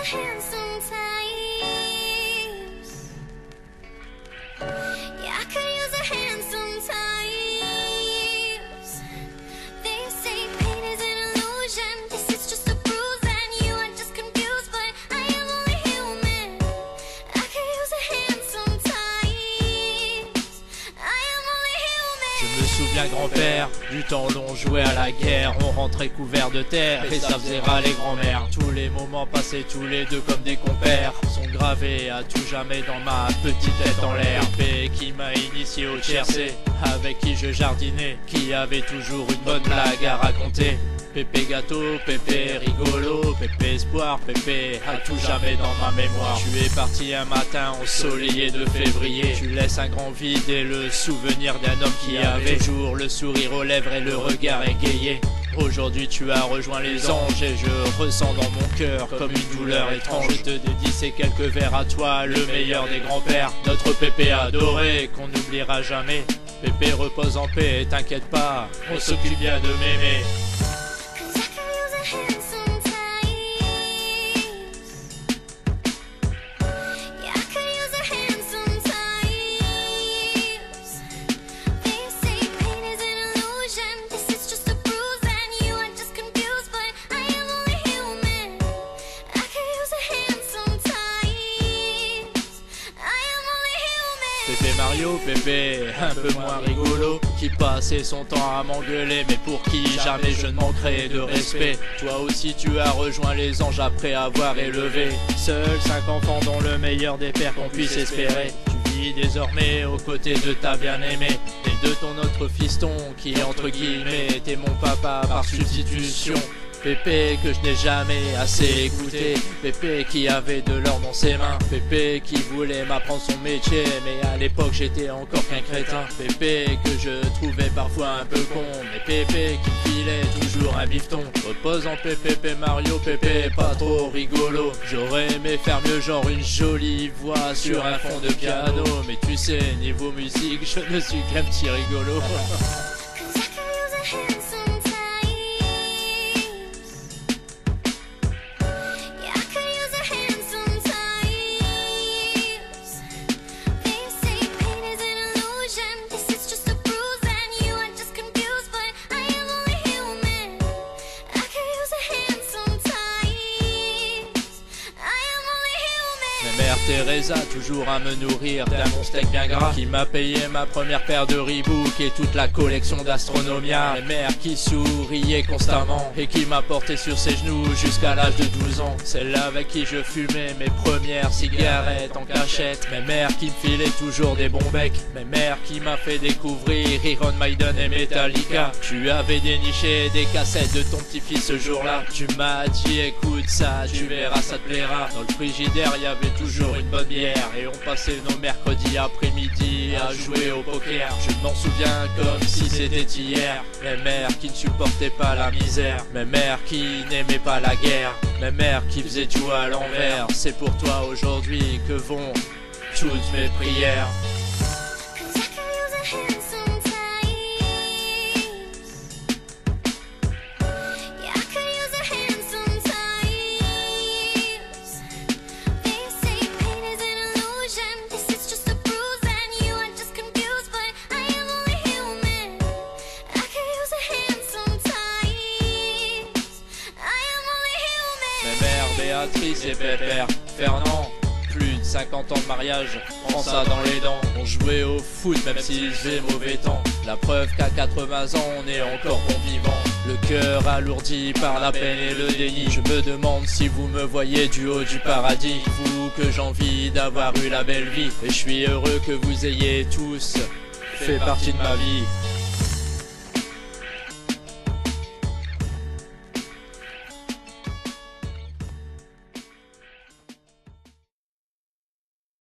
hand sometimes. Yeah, I could use a hand sometimes. They say pain is an illusion. This is just a bruise and you are just confused, but I am only human. I could use a hand sometimes. I am only human. Je me souviens grand-père, du temps où l'on jouait à la guerre. On rentrait couvert de terre et ça faisait râler grand-mère. Tous les moments passés tous les deux comme des compères sont gravés à tout jamais dans ma petite tête en l'air. Pépé qui m'a initié au tiercé, avec qui je jardinais, qui avait toujours une bonne blague à raconter. Pépé gâteau, Pépé rigolo, Pépé espoir, Pépé à tout jamais dans ma mémoire. Tu es parti un matin ensoleillé de février. Tu laisses un grand vide et le souvenir d'un homme qui avait toujours le sourire aux lèvres et le regard égayé. Aujourd'hui tu as rejoint les anges et je ressens dans mon cœur comme une douleur étrange. Je te dédie ces quelques vers à toi, le meilleur des grands-pères, notre Pépé adoré qu'on n'oubliera jamais. Pépé repose en paix, t'inquiète pas, on s'occupe bien de m'aimer. Pépé Mario, Pépé un peu moins rigolo, qui passait son temps à m'engueuler, mais pour qui jamais je ne manquerai de respect. Toi aussi tu as rejoint les anges après avoir élevé seuls 5 enfants dont le meilleur des pères qu'on puisse espérer. Tu vis désormais aux côtés de ta bien-aimée et de ton autre fiston qui entre guillemets était mon papa par substitution. Pépé que je n'ai jamais assez écouté, Pépé qui avait de l'or dans ses mains, Pépé qui voulait m'apprendre son métier, mais à l'époque j'étais encore qu'un crétin. Pépé que je trouvais parfois un peu con, mais Pépé qui filait toujours un bifton. Repose en paix Pépé Mario, Pépé pas trop rigolo. J'aurais aimé faire mieux, genre une jolie voix sur un fond de piano, mais tu sais niveau musique je ne suis qu'un petit rigolo. Mère Teresa, toujours à me nourrir d'un bon steak bien gras, qui m'a payé ma première paire de Reebok et toute la collection d'Astronomia. Les mères qui souriaient constamment et qui m'a porté sur ses genoux jusqu'à l'âge de 12 ans. Celle avec qui je fumais mes premières cigarettes en cachette. Mes mères qui me filaient toujours des bons becs. Mes mères qui m'a fait découvrir Iron Maiden et Metallica. Tu avais déniché des cassettes de ton petit-fils ce jour-là. Tu m'as dit écoute ça, tu verras ça te plaira. Dans le frigidaire y avait toujours une bonne bière et on passait nos mercredis après-midi à jouer au poker. Je m'en souviens comme si c'était hier. Mes mères qui ne supportaient pas la misère, mes mères qui n'aimaient pas la guerre, mes mères qui faisaient tout à l'envers. C'est pour toi aujourd'hui que vont toutes mes prières. Béatrice et Pépère Fernand, plus de 50 ans de mariage, prends ça dans les dents. On jouait au foot même s'il faisait mauvais temps. La preuve qu'à 80 ans on est encore bon vivant. Le cœur alourdi par la peine et le déni. Je me demande si vous me voyez du haut du paradis. Vous que j'envie d'avoir eu la belle vie. Et je suis heureux que vous ayez tous fait partie de ma vie.